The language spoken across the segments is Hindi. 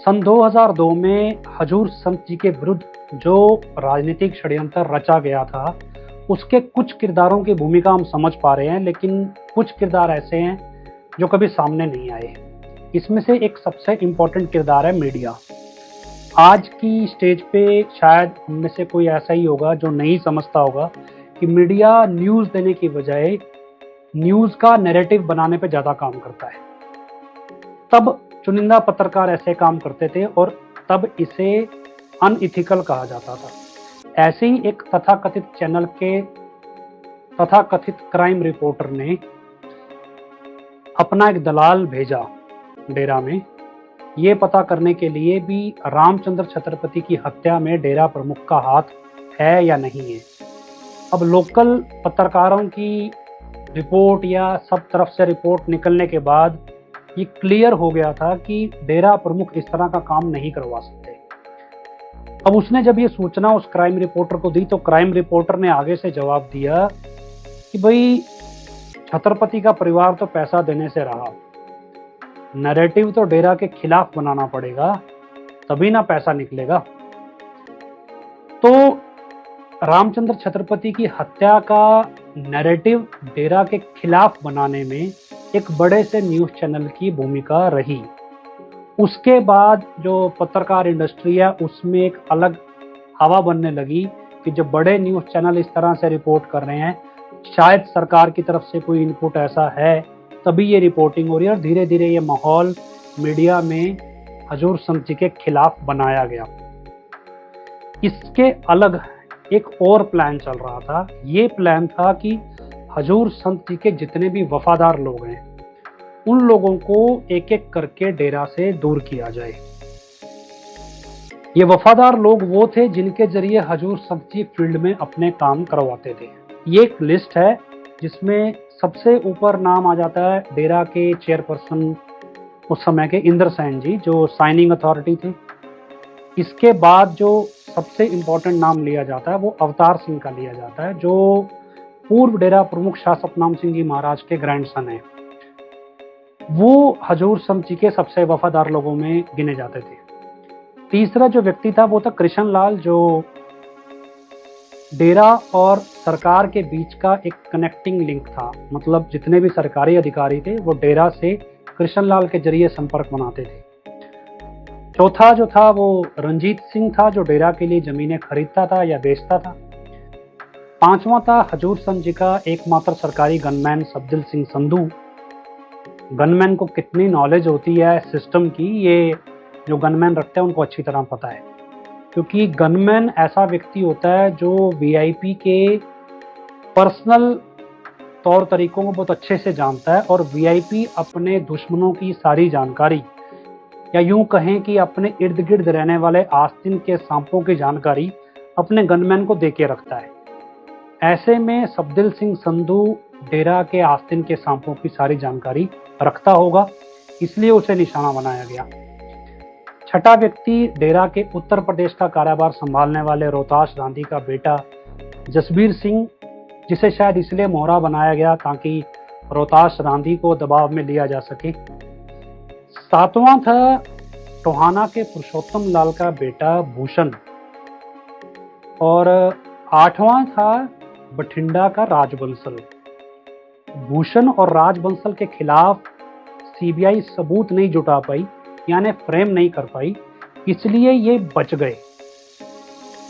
सन 2002 में हजूर संत जी के विरुद्ध जो राजनीतिक षड्यंत्र रचा गया था, उसके कुछ किरदारों की भूमिका हम समझ पा रहे हैं, लेकिन कुछ किरदार ऐसे हैं जो कभी सामने नहीं आए। इसमें से एक सबसे इम्पोर्टेंट किरदार है मीडिया। आज की स्टेज पे शायद हम में से कोई ऐसा ही होगा जो नहीं समझता होगा कि मीडिया न्यूज़ देने की बजाय न्यूज़ का नैरेटिव बनाने पे ज़्यादा काम करता है। तब चुनिंदा पत्रकार ऐसे काम करते थे और तब इसे अनइथिकल कहा जाता था। ऐसे ही एक तथाकथित चैनल के तथाकथित क्राइम रिपोर्टर ने अपना एक दलाल भेजा डेरा में, ये पता करने के लिए भी रामचंद्र छत्रपति की हत्या में डेरा प्रमुख का हाथ है या नहीं है। अब लोकल पत्रकारों की रिपोर्ट या सब तरफ से रिपोर्ट निकलने के बाद ये क्लियर हो गया था कि डेरा प्रमुख इस तरह का काम नहीं करवा सकते। अब उसने जब ये सूचना उस क्राइम रिपोर्टर को दी तो क्राइम रिपोर्टर ने आगे से जवाब दिया कि भाई छत्रपति का परिवार तो पैसा देने से रहा, नैरेटिव तो डेरा के खिलाफ बनाना पड़ेगा, तभी ना पैसा निकलेगा। तो रामचंद्र छत्रपति की हत्या का नैरेटिव डेरा के खिलाफ बनाने में एक बड़े से न्यूज़ चैनल की भूमिका रही। उसके बाद जो पत्रकार इंडस्ट्री है उसमें एक अलग हवा बनने लगी कि जब बड़े न्यूज़ चैनल इस तरह से रिपोर्ट कर रहे हैं, शायद सरकार की तरफ से कोई इनपुट ऐसा है, तभी ये रिपोर्टिंग हो रही है। और धीरे धीरे ये माहौल मीडिया में हजूर संत जी के खिलाफ बनाया गया। इसके अलग एक और प्लान चल रहा था। ये प्लान था कि हजूर संत जी के जितने भी वफादार लोग हैं उन लोगों को एक एक करके डेरा से दूर किया जाए। ये वफादार लोग वो थे जिनके जरिए हजूर संत जी फील्ड में अपने काम करवाते थे। ये एक लिस्ट है जिसमें सबसे ऊपर नाम आ जाता है डेरा के चेयरपर्सन उस समय के इंद्र सेन जी, जो साइनिंग अथॉरिटी थे। इसके बाद जो सबसे इम्पोर्टेंट नाम लिया जाता है वो अवतार सिंह का लिया जाता है, जो पूर्व डेरा प्रमुख शाह सतनाम सिंह जी महाराज के ग्रैंडसन हैं। वो हजूर संत जी के सबसे वफादार लोगों में गिने जाते थे। तीसरा जो व्यक्ति था वो था कृष्ण लाल, जो डेरा और सरकार के बीच का एक कनेक्टिंग लिंक था। मतलब जितने भी सरकारी अधिकारी थे वो डेरा से कृष्ण लाल के जरिए संपर्क बनाते थे। चौथा जो था वो रंजीत सिंह था, जो डेरा के लिए जमीनें खरीदता था या बेचता था। पांचवा था हजूर संत जी का एकमात्र सरकारी गनमैन सबदिल सिंह संधू। गनमैन को कितनी नॉलेज होती है सिस्टम की, ये जो गनमैन रखते हैं उनको अच्छी तरह पता है, क्योंकि गनमैन ऐसा व्यक्ति होता है जो वीआईपी के पर्सनल तौर तरीकों को बहुत अच्छे से जानता है और वीआईपी अपने दुश्मनों की सारी जानकारी, या यूं कहें कि अपने इर्द गिर्द रहने वाले आस्तीन के सांपों की जानकारी अपने गनमैन को देके रखता है। ऐसे में सबदिल सिंह संधू डेरा के आस्तीन के सांपों की सारी जानकारी रखता होगा, इसलिए उसे निशाना बनाया गया। छठा व्यक्ति डेरा के उत्तर प्रदेश का कारोबार संभालने वाले रोहताश रांधी का बेटा जसबीर सिंह, जिसे शायद इसलिए मोहरा बनाया गया ताकि रोहताश रांधी को दबाव में लिया जा सके। सातवां था टोहाना के पुरुषोत्तम लाल का बेटा भूषण, और आठवां था बठिंडा का राजबंसल। भूषण और राजबंसल के खिलाफ सीबीआई सबूत नहीं जुटा पाई, यानी फ्रेम नहीं कर पाई, इसलिए ये बच गए,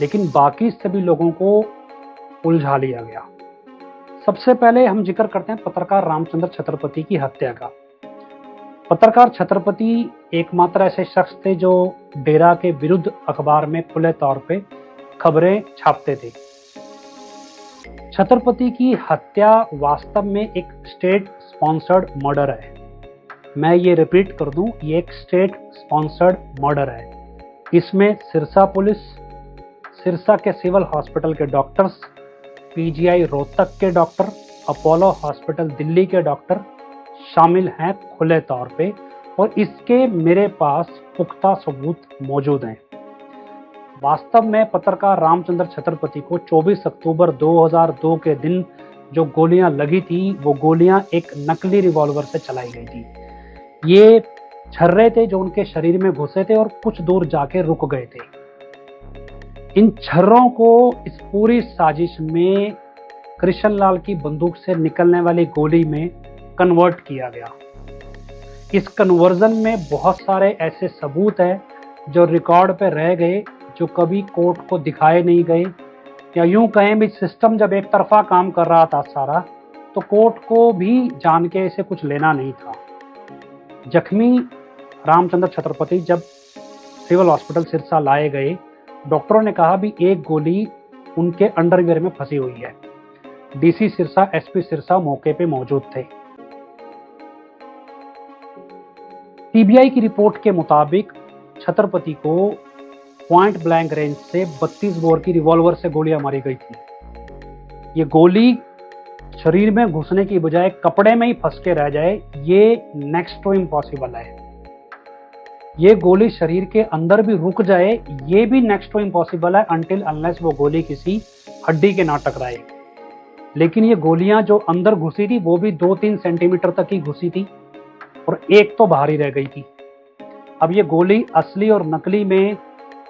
लेकिन बाकी सभी लोगों को उलझा लिया गया। सबसे पहले हम जिक्र करते हैं पत्रकार रामचंद्र छत्रपति की हत्या का। पत्रकार छत्रपति एकमात्र ऐसे शख्स थे जो डेरा के विरुद्ध अखबार में खुले तौर पे खबरें छापते थे। छत्रपति की हत्या वास्तव में एक स्टेट स्पॉन्सर्ड मर्डर है। मैं ये रिपीट कर दूं, ये एक स्टेट स्पॉन्सर्ड मर्डर है। इसमें सिरसा पुलिस, सिरसा के सिविल हॉस्पिटल के डॉक्टर्स, पीजीआई रोहतक के डॉक्टर, अपोलो हॉस्पिटल दिल्ली के डॉक्टर शामिल हैं खुले तौर पे, और इसके मेरे पास पुख्ता सबूत मौजूद हैं। वास्तव में पत्रकार रामचंद्र छत्रपति को 24 अक्टूबर 2002 के दिन जो गोलियां लगी थी वो गोलियां एक नकली रिवॉल्वर से चलाई गई थी। ये छर्रे थे जो उनके शरीर में घुसे थे और कुछ दूर जाके रुक गए थे। इन छर्रों को इस पूरी साजिश में कृष्ण लाल की बंदूक से निकलने वाली गोली में कन्वर्ट किया गया। इस कन्वर्जन में बहुत सारे ऐसे सबूत हैं जो रिकॉर्ड पे रह गए, जो कभी कोर्ट को दिखाए नहीं गए, या यूं कहें भी सिस्टम जब एक तरफा काम कर रहा था सारा, तो कोर्ट को भी जान के इसे कुछ लेना नहीं था। जख्मी रामचंद्र छत्रपति जब सिविल हॉस्पिटल सिरसा लाए गए, डॉक्टरों ने कहा भी एक गोली उनके अंडरवियर में फंसी हुई है। डीसी सिरसा, एसपी सिरसा मौके पे मौजूद थे। सीबीआई की रिपोर्ट के मुताबिक छत्रपति को पॉइंट ब्लैंक रेंज से 32 बोर की रिवॉल्वर से गोलियां मारी गई थी। ये गोली शरीर में घुसने की बजाय कपड़े में ही फंस के रह जाए, ये नेक्स्ट टू इम्पॉसिबल है। ये गोली शरीर के अंदर भी रुक जाए, ये भी नेक्स्ट टू इम्पॉसिबल है, अनटिल अनलेस वो गोली किसी हड्डी के ना टकराए। लेकिन ये गोलियां जो अंदर घुसी थी वो भी 2-3 सेंटीमीटर तक ही घुसी थी और एक तो बाहर ही रह गई थी। अब ये गोली असली और नकली में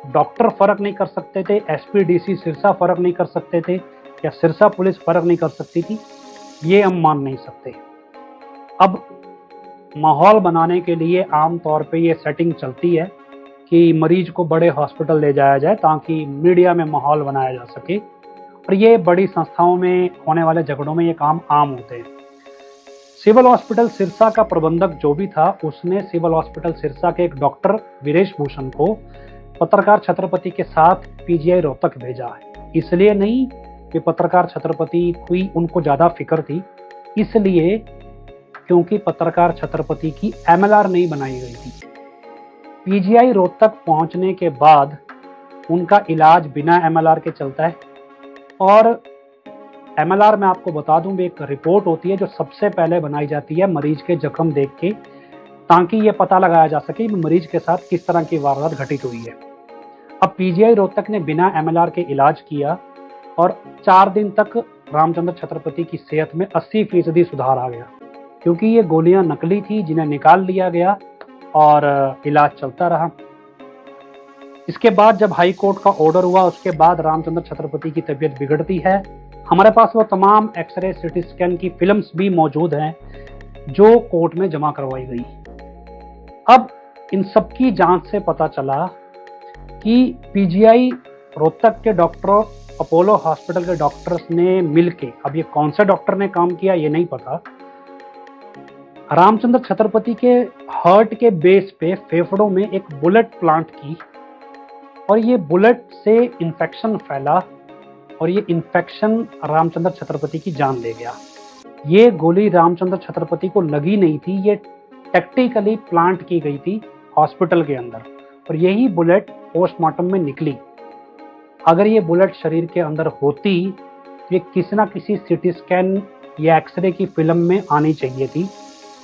डॉक्टर फर्क नहीं कर सकते थे, एसपी डीसी सिरसा फर्क नहीं कर सकते थे, या सिरसा पुलिस फर्क नहीं कर सकती थी, ये हम मान नहीं सकते। अब माहौल बनाने के लिए आमतौर पे ये सेटिंग चलती है कि मरीज को बड़े हॉस्पिटल ले जाया जाए ताकि मीडिया में माहौल बनाया जा सके, और ये बड़ी संस्थाओं में होने वाले झगड़ों में ये काम आम होते हैं। सिविल हॉस्पिटल सिरसा का प्रबंधक जो भी था, उसने सिविल हॉस्पिटल सिरसा के एक डॉक्टर वीरेश भूषण को पत्रकार छत्रपति के साथ पीजीआई रोहतक भेजा है। इसलिए नहीं कि पत्रकार छत्रपति कोई उनको ज़्यादा फिक्र थी, इसलिए क्योंकि पत्रकार छत्रपति की एमएलआर नहीं बनाई गई थी। पीजीआई रोहतक पहुंचने के बाद उनका इलाज बिना एमएलआर के चलता है, और एमएलआर में आपको बता दूं, एक रिपोर्ट होती है जो सबसे पहले बनाई जाती है मरीज के जख्म देख के, ताकि ये पता लगाया जा सके कि मरीज के साथ किस तरह की वारदात घटित हुई है। अब पीजीआई रोहतक ने बिना एमएलआर के इलाज किया और 4 दिन तक रामचंद्र छत्रपति की सेहत में 80% सुधार आ गया, क्योंकि ये गोलियां नकली थी जिन्हें निकाल लिया गया और इलाज चलता रहा। इसके बाद जब हाई कोर्ट का ऑर्डर हुआ, उसके बाद रामचंद्र छत्रपति की तबीयत बिगड़ती है। हमारे पास वो तमाम एक्सरे, सिटी स्कैन की फिल्म्स भी मौजूद हैं जो कोर्ट में जमा करवाई गई। अब इन सब की जांच से पता चला कि पीजीआई रोहतक के डॉक्टरों, अपोलो हॉस्पिटल के डॉक्टर्स ने मिलके, अब ये कौन से डॉक्टर ने काम किया ये नहीं पता, रामचंद्र छत्रपति के हार्ट के बेस पे फेफड़ों में एक बुलेट प्लांट की, और ये बुलेट से इन्फेक्शन फैला और ये इन्फेक्शन रामचंद्र छत्रपति की जान ले गया। ये गोली रामचंद्र छत्रपति को लगी नहीं थी, ये टैक्टिकली प्लांट की गई थी हॉस्पिटल के अंदर, और यही बुलेट पोस्टमार्टम में निकली। अगर ये बुलेट शरीर के अंदर होती, ये किसी ना किसी सिटी स्कैन या एक्सरे की फिल्म में आनी चाहिए थी,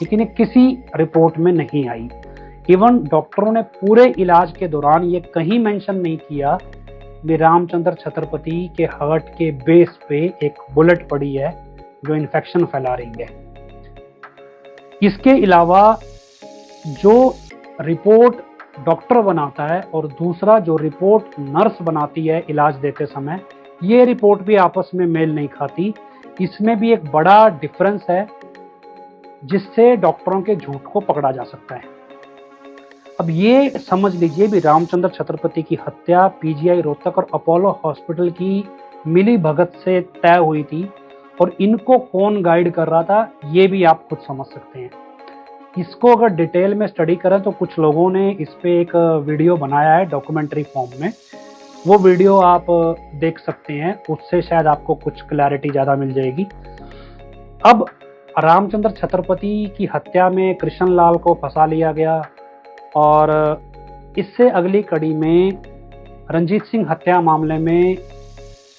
लेकिन ये किसी रिपोर्ट में नहीं आई। इवन डॉक्टरों ने पूरे इलाज के दौरान ये कहीं मेंशन नहीं किया कि रामचंद्र छत्रपति के हार्ट के बेस पे एक बुलेट पड़ी है जो इन्फेक्शन फैला रही है। इसके अलावा जो रिपोर्ट डॉक्टर बनाता है और दूसरा जो रिपोर्ट नर्स बनाती है इलाज देते समय, ये रिपोर्ट भी आपस में मेल नहीं खाती। इसमें भी एक बड़ा डिफरेंस है जिससे डॉक्टरों के झूठ को पकड़ा जा सकता है। अब ये समझ लीजिए भी रामचंद्र छत्रपति की हत्या पीजीआई रोहतक और अपोलो हॉस्पिटल की मिली भगत से तय हुई थी, और इनको कौन गाइड कर रहा था ये भी आप खुद समझ सकते हैं। इसको अगर डिटेल में स्टडी करें तो कुछ लोगों ने इस पे एक वीडियो बनाया है डॉक्यूमेंट्री फॉर्म में, वो वीडियो आप देख सकते हैं, उससे शायद आपको कुछ क्लैरिटी ज़्यादा मिल जाएगी। अब रामचंद्र छत्रपति की हत्या में कृष्ण लाल को फंसा लिया गया, और इससे अगली कड़ी में रंजीत सिंह हत्या मामले में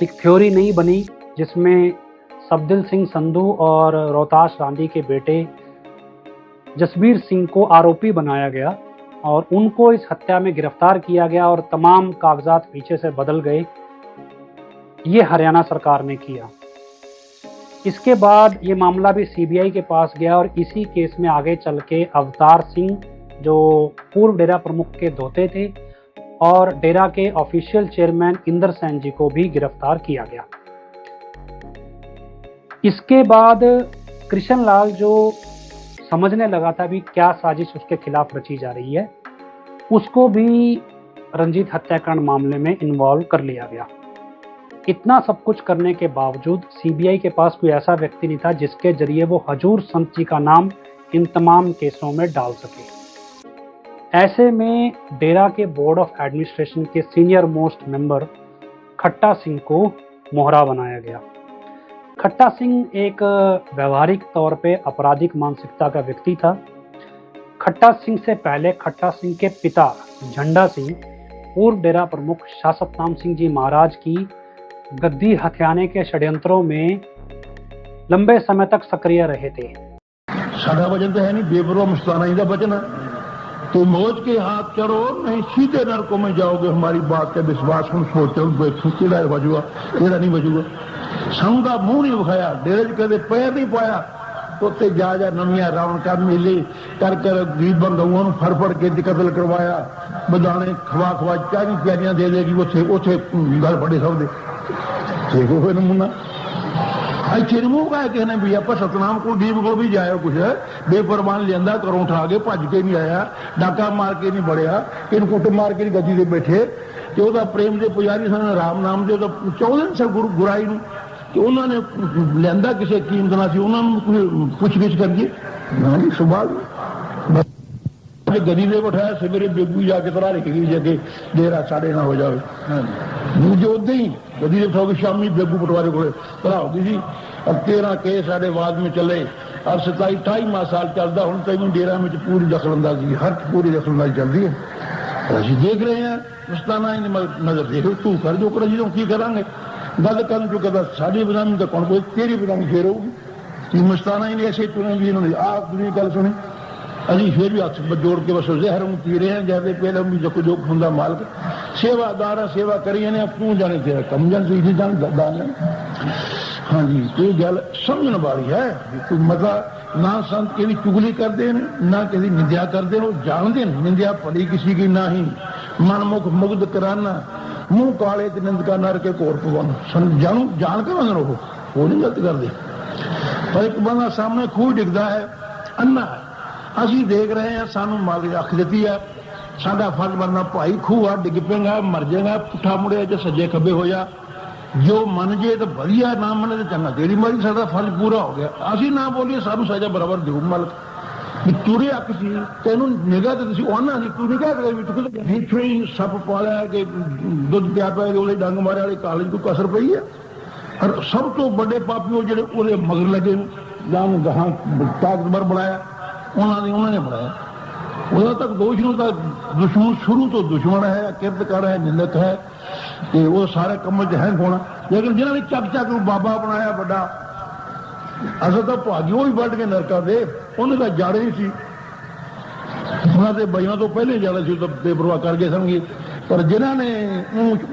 एक थ्योरी नहीं बनी जिसमें सबदिल सिंह संधू और रोहताश गांधी के बेटे जसबीर सिंह को आरोपी बनाया गया और उनको इस हत्या में गिरफ्तार किया गया और तमाम कागजात पीछे से बदल गए। ये हरियाणा सरकार ने किया। इसके बाद ये मामला भी सीबीआई के पास गया और इसी केस में आगे चल के अवतार सिंह जो पूर्व डेरा प्रमुख के धोते थे, और डेरा के ऑफिशियल चेयरमैन इंदर सेन जी को भी गिरफ्तार किया गया। इसके बाद कृष्ण लाल जो समझने लगा था भी क्या साजिश उसके खिलाफ रची जा रही है, उसको भी रंजीत हत्याकांड मामले में इन्वॉल्व कर लिया गया। इतना सब कुछ करने के बावजूद सीबीआई के पास कोई ऐसा व्यक्ति नहीं था जिसके जरिए वो हजूर संत जी का नाम इन तमाम केसों में डाल सके। ऐसे में डेरा के बोर्ड ऑफ एडमिनिस्ट्रेशन के सीनियर मोस्ट मेंबर खट्टा सिंह को मोहरा बनाया गया। खट्टा सिंह एक व्यवहारिक तौर पे आपराधिक मानसिकता का व्यक्ति था। खट्टा सिंह से पहले खट्टा सिंह के पिता झंडा सिंह पूर्व डेरा प्रमुख शासतनाम सिंह जी महाराज की गद्दी हथियाने के षड्यंत्रों में लंबे समय तक सक्रिय रहे थे। साडा वचन तो है नहीं, बेपरवाह मुस्ताना ही का वचन है। तो मौज के हाथ चढ़ो, नहीं सीधे नरकों में जाओगे। हमारी बात का विश्वास हम सोचते केड़ा बजूगा केड़ा नहीं बजूगा। संघ का मुंह नहीं विखाया, डेरे च कदे पैर नहीं पाया, तो जा जा नविया रावण का मेले कर गरीब गऊं फड़ फड़ के कतल करवाया, बदाने खवा खवा चारी प्यारियां दे देगी उसे गल फड़े सब दे नमूना। चिरमूह का कहने भी आप सतनाम को दीप को भी जाया कुछ बेपरवान लिया घरों उठा के भज के नहीं आया, डाका मार के नहीं बढ़िया, इन कुट मार के गद्दी से बैठे। तो प्रेम के पुजारी सन राम नाम के चाहते सर गुरु गुराई नूं कि उन्होंने लिया किसी कीमत ना सी, उन्होंने पुछगिछ करके सुबह गद्दी से बैठाया। सवेरे बेगू जाके तरा रखेगी जगह डेरा 9:30 हो जाए जो उदा ही गद्दी से उठाओगे शामी बेगू पटवारे को तरा होगी जी। अब 13 केस साढ़े बाद में चले और 27-28 साल चलता हूँ तभी डेरा में पूरी दखलंदाजी हर पूरी दखलंदाजी चलती है। असं देख रहे हैं मुस्ताना ही नजर देखो तू कर जो कर जी की करा गल कर जो कहता साड़ी बदनामी तो कौन कोई तेरी बदनामी फिर होगी। मुस्ताना ही ने ऐसे चुने भी इन्होंने आप दूसरी गल सुनी। अभी फिर भी हथ जोड़ के बस जहर पी रहे हैं जैसे पहले भी जो जो होंगे मालिक सेवादार सेवा करी ने तू जाने तेरा कम जाने जान दान। हाँ जी ये गल समझने वाली है। मतलब ना संत की चुगली करते हैं ना किसी निंदा करते हैं, जानते हैं निंदा पड़ी किसी की ना ही मनमुख मुग्ध कराना मुंह काले निंदका नर के कोर पवाना जानू जान कर वो नहीं गलत करते। पर एक बंदा सामने खूह डिगदा है अन्ना है, असी देख रहे हैं सानू मालिक अख दी है, साडा फर्ज बनना भाई खूह डिग पेगा मर जाएगा पुठा मुड़े जो सज्जे खब्बे हो जा जो मन जे तो वधिया ना मने तो चंगा तेरी मरी साडा फर्ज पूरा हो गया। असी ना बोलिए सानू सजा बराबर देऊ मालिक तुरे अख सी तेन निगाह तो आना नहीं तू नहीं कह रहे सप पालिया कि दुध पिया पिया डंग मारे वाले कालेज को कसर पई है। और सब तो बड़े पापी जो मगर लगे जान गहां ताकतवर बनाया उन्होंने बनाया। उदा तक दोषियों का दुश्मन शुरू तो दुश्मन है, किरतकार है, निंदक है, तो वो सारे कम च है होना। लेकिन जिन्होंने चक चक बाबा बनाया बड़ा असल तो भागी वो भी बढ़ के नरका दे उन्हें तो जाड़े ही सी उन्होंने बइयों तो पहले जाना सी तो बेपरवाह कर गए समझी। पर जिन्होंने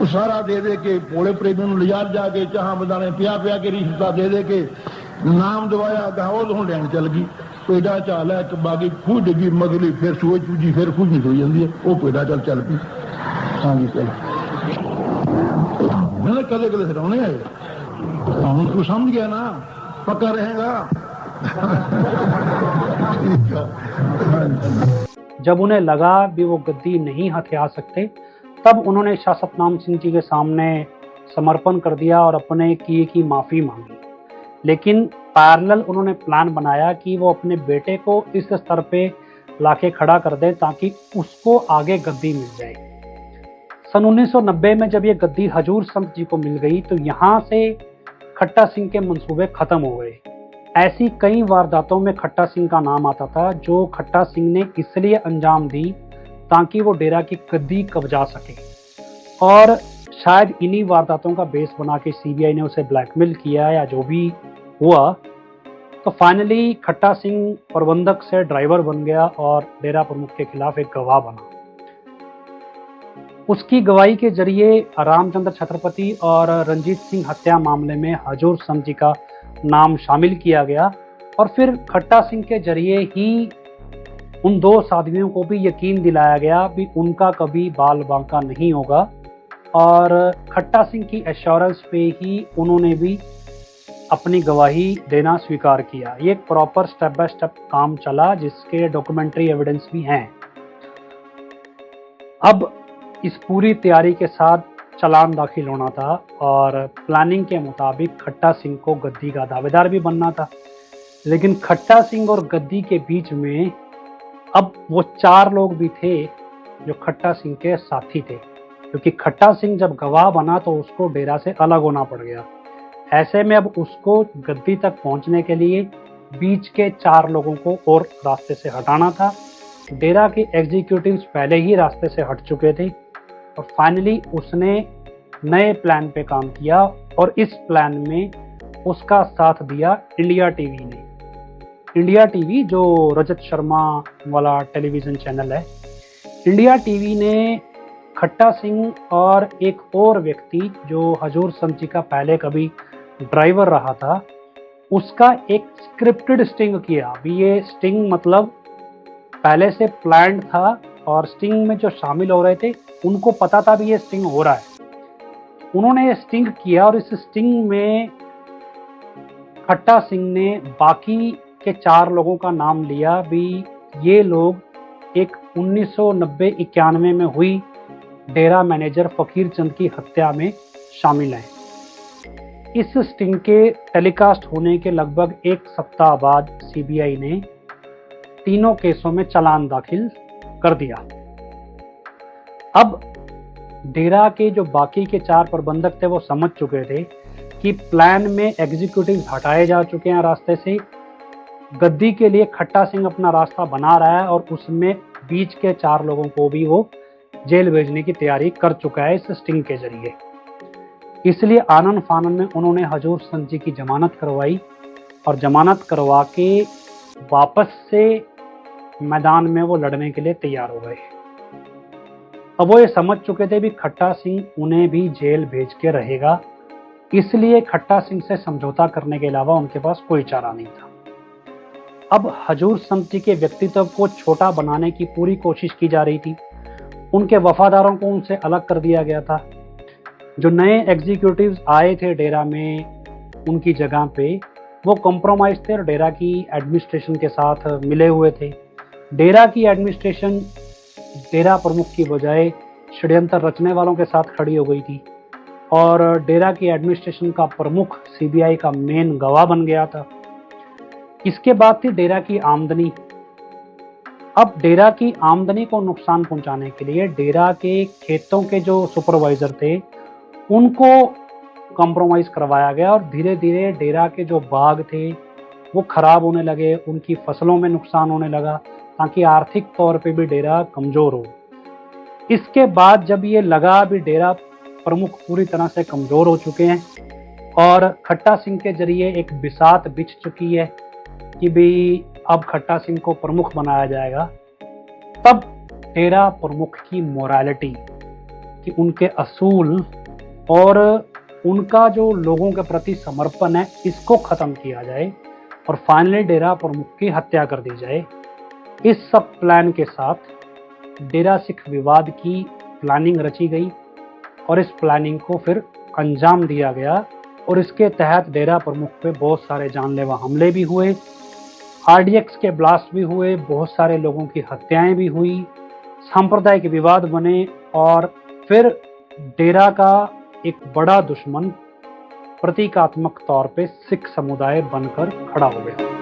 उसारा दे दे के भोले प्रेमी लिजा जाके चाह बदाने पिया पिया के रिश्ता दे के नाम दवाया गाओ तो हूँ लैन चल गई। पेड़ा चाल है एक बागी खूह डिगी मगली फिर सूए चूजी फिर खूह निकल जाती है वो पेड़ा चल पी। हाँ जी चल मैंने कदे कदे सिराने आए हूँ तू समझ गया ना पक्का रहेगा। जब उन्हें लगा भी वो गद्दी नहीं हथिया सकते तब उन्होंने शासतनाम सिंह जी के सामने समर्पण कर दिया और अपने किए की माफी मांगी। लेकिन पैरेलल उन्होंने प्लान बनाया कि वो अपने बेटे को इस स्तर पे लाके खड़ा कर दे ताकि उसको आगे गद्दी मिल जाए। सन 1990 में जब ये गद्दी हजूर संत जी को मिल गई तो यहाँ से खट्टा सिंह के मंसूबे खत्म हो गए। ऐसी कई वारदातों में खट्टा सिंह का नाम आता था जो खट्टा सिंह ने इसलिए अंजाम दी ताकि वो डेरा की गद्दी कब्जा सके, और शायद इन्हीं वारदातों का बेस बना के सीबीआई ने उसे ब्लैकमेल किया या जो भी हुआ। तो फाइनली खट्टा सिंह प्रबंधक से ड्राइवर बन गया और डेरा प्रमुख के खिलाफ एक गवाह बना। उसकी गवाही के जरिए रामचंद्र छत्रपति और रंजीत सिंह हत्या मामले में हजूर संत जी का नाम शामिल किया गया और फिर खट्टा सिंह के जरिए ही उन दो साधुओं को भी यकीन दिलाया गया भी उनका कभी बाल बांका नहीं होगा, और खट्टा सिंह की एश्योरेंस पे ही उन्होंने भी अपनी गवाही देना स्वीकार किया। ये एक प्रॉपर स्टेप बाय स्टेप काम चला जिसके डॉक्यूमेंट्री एविडेंस भी हैं। अब इस पूरी तैयारी के साथ चालान दाखिल होना था और प्लानिंग के मुताबिक खट्टा सिंह को गद्दी का दावेदार भी बनना था। लेकिन खट्टा सिंह और गद्दी के बीच में अब वो 4 लोग भी थे जो खट्टा सिंह के साथी थे, क्योंकि खट्टा सिंह जब गवाह बना तो उसको डेरा से अलग होना पड़ गया। ऐसे में अब उसको गद्दी तक पहुंचने के लिए बीच के 4 लोगों को और रास्ते से हटाना था। डेरा के एग्जीक्यूटिव्स पहले ही रास्ते से हट चुके थे और फाइनली उसने नए प्लान पे काम किया, और इस प्लान में उसका साथ दिया इंडिया टीवी ने। इंडिया टीवी जो रजत शर्मा वाला टेलीविज़न चैनल है, इंडिया टीवी ने खट्टा सिंह और एक और व्यक्ति जो हजूर संत जी का पहले कभी ड्राइवर रहा था, उसका एक स्क्रिप्टेड स्टिंग किया। अभी ये स्टिंग मतलब पहले से प्लान्ड था और स्टिंग में जो शामिल हो रहे थे उनको पता था भी ये स्टिंग हो रहा है। उन्होंने ये स्टिंग किया और इस स्टिंग में खट्टा सिंह ने बाकी के 4 लोगों का नाम लिया भी ये लोग एक 1990-91 में हुई डेरा मैनेजर फकीर चंद की हत्या में शामिल हैं। इस स्टिंग के टेलीकास्ट होने के लगभग 1 सप्ताह बाद सीबीआई ने तीनों केसों में चालान दाखिल कर दिया। अब डेरा के जो बाकी के 4 प्रबंधक थे वो समझ चुके थे कि प्लान में एग्जीक्यूटिव हटाए जा चुके हैं रास्ते से। गद्दी के लिए खट्टा सिंह अपना रास्ता बना रहा है और उसमें बीच के 4 लोगों को भी वो जेल भेजने की तैयारी कर चुका है इस स्टिंग के जरिए। इसलिए आनन फानन में उन्होंने हजूर संत जी की जमानत करवाई और जमानत करवा के वापस से मैदान में वो लड़ने के लिए तैयार हो गए। अब वो ये समझ चुके थे भी खट्टा सिंह उन्हें भी जेल भेज के रहेगा, इसलिए खट्टा सिंह से समझौता करने के अलावा उनके पास कोई चारा नहीं था। अब हजूर संत जी के व्यक्तित्व को छोटा बनाने की पूरी कोशिश की जा रही थी। उनके वफादारों को उनसे अलग कर दिया गया था। जो नए एग्जीक्यूटिव्स आए थे डेरा में उनकी जगह पे वो कॉम्प्रोमाइज थे और डेरा की एडमिनिस्ट्रेशन के साथ मिले हुए थे। डेरा की एडमिनिस्ट्रेशन डेरा प्रमुख की बजाय षड्यंत्र रचने वालों के साथ खड़ी हो गई थी और डेरा की एडमिनिस्ट्रेशन का प्रमुख सीबीआई का मेन गवाह बन गया था। इसके बाद थी डेरा की आमदनी। अब डेरा की आमदनी को नुकसान पहुंचाने के लिए डेरा के खेतों के जो सुपरवाइजर थे उनको कॉम्प्रोमाइज़ करवाया गया और धीरे धीरे डेरा के जो बाग थे वो खराब होने लगे, उनकी फसलों में नुकसान होने लगा ताकि आर्थिक तौर पे भी डेरा कमज़ोर हो। इसके बाद जब ये लगा भी डेरा प्रमुख पूरी तरह से कमज़ोर हो चुके हैं और खट्टा सिंह के जरिए एक बिसात बिछ चुकी है कि भाई अब खट्टा सिंह को प्रमुख बनाया जाएगा, तब डेरा प्रमुख की मोरालिटी कि उनके असूल और उनका जो लोगों के प्रति समर्पण है इसको ख़त्म किया जाए और फाइनली डेरा प्रमुख की हत्या कर दी जाए। इस सब प्लान के साथ डेरा सिख विवाद की प्लानिंग रची गई और इस प्लानिंग को फिर अंजाम दिया गया और इसके तहत डेरा प्रमुख पे बहुत सारे जानलेवा हमले भी हुए, आरडीएक्स के ब्लास्ट भी हुए, बहुत सारे लोगों की हत्याएं भी हुई, सांप्रदायिक विवाद बने और फिर डेरा का एक बड़ा दुश्मन प्रतीकात्मक तौर पे सिख समुदाय बनकर खड़ा हो गया।